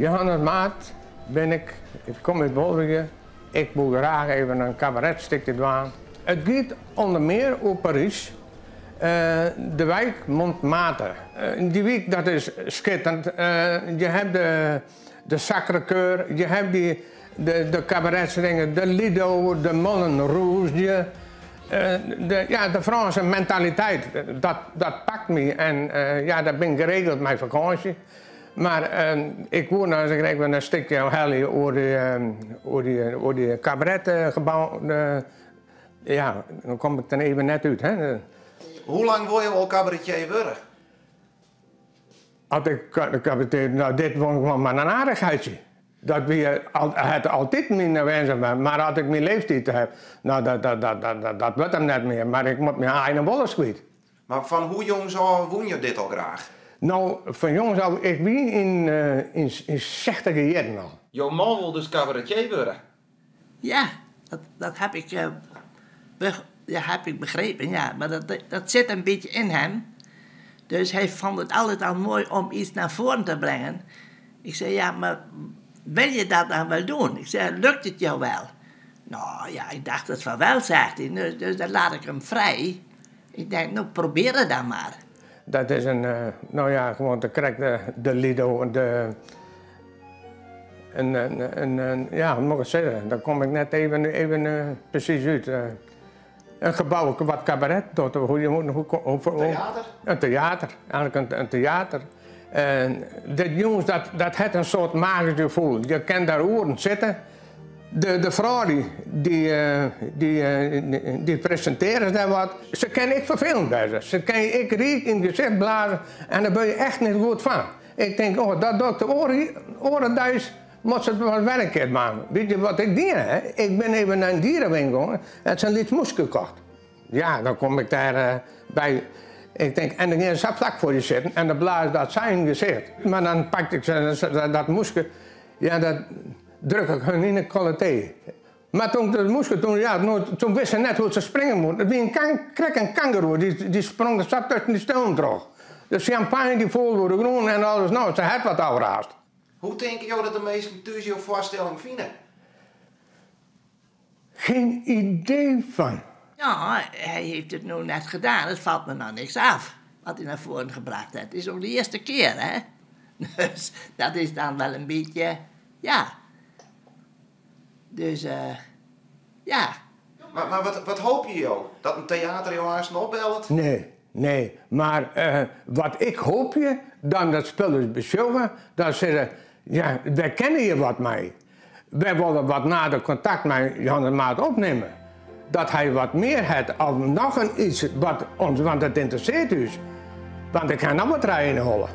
Johannes Maat ben ik kom uit Wolvingen. Ik wil graag even een cabaretstukje doen. Het gaat onder meer over Parijs. De wijk Montmartre. Die wijk dat is schitterend. Je hebt de Sacré-Cœur, je hebt de cabaretsdingen, de Lido, de Moulin Rouge. De Franse mentaliteit, dat pakt me en dat ben ik geregeld met vakantie. Maar ik woon als ik even een stukje heli over die cabaretgebouw. Dan kom ik er even net uit. Hè. Hoe lang wil je al cabaretier worden? Als ik cabaretier, nou dit was gewoon maar een aardigheidje. Dat het altijd mijn wens ben, maar als ik mijn leeftijd heb, nou dat wordt hem net meer. Maar ik moet mijn eigen bolles kwijt. Maar van hoe jong zo woon je dit al graag? Nou, van jongens al, ik ben in 60 jaren al. Jouw man wil dus cabaretier worden? Ja, dat heb ik begrepen, ja. Maar dat zit een beetje in hem. Dus hij vond het altijd al mooi om iets naar voren te brengen. Ik zei, ja, maar wil je dat dan wel doen? Ik zei, lukt het jou wel? Nou ja, ik dacht het van wel, zegt hij. Dus dan laat ik hem vrij. Ik denk, nou, probeer het dan maar. Dat is gewoon te krijgen de Lido, hoe moet ik het zeggen? Daar kom ik net even precies uit. Een gebouw, wat cabaret, Theater? Een theater, eigenlijk een theater. De jongens, dat heeft een soort magisch gevoel. Je kan daar oren zitten. De vrouw die presenteren daar wat, ze kan ik vervelend bij ze. Ze kan ik riek in het gezicht blazen en daar ben je echt niet goed van. Ik denk, dat doet de orenduis, moet ze het wel werken maken. Weet je wat ik deed? Hè? Ik ben even naar een dierenwinkel en ze een liet moes gekocht. Ja, dan kom ik daar bij. Ik denk, en dan ging ze vlak voor je zitten en dan blaas dat zijn gezicht. Maar dan pak ik dat moesje, ja, dat druk ik hun in een kwaliteit. Maar toen wist ze net hoe ze springen moet. Het was een kangoeroe, die sprong de stap tussen die stoom terug. De champagne die vol wordt groen en alles, nou, ze had wat afraast. Hoe denk je dat de meesten thuis jouw voorstelling vinden? Geen idee van. Ja, hij heeft het nu net gedaan. Het valt me nou niks af wat hij naar voren gebracht heeft. Het is ook de eerste keer, hè. Dus dat is dan wel een beetje, ja. Dus, ja. Maar wat hoop je, joh? Dat een theater jou haast opbelt? Nee. Maar wat ik hoop je, dan dat spel is beschouwen, dat ze ja, wij kennen je wat mee. Wij willen wat nader contact met Johannes Maat opnemen. Dat hij wat meer heeft of nog iets wat ons, want het interesseert ons. Want ik ga nog wat rijden holen.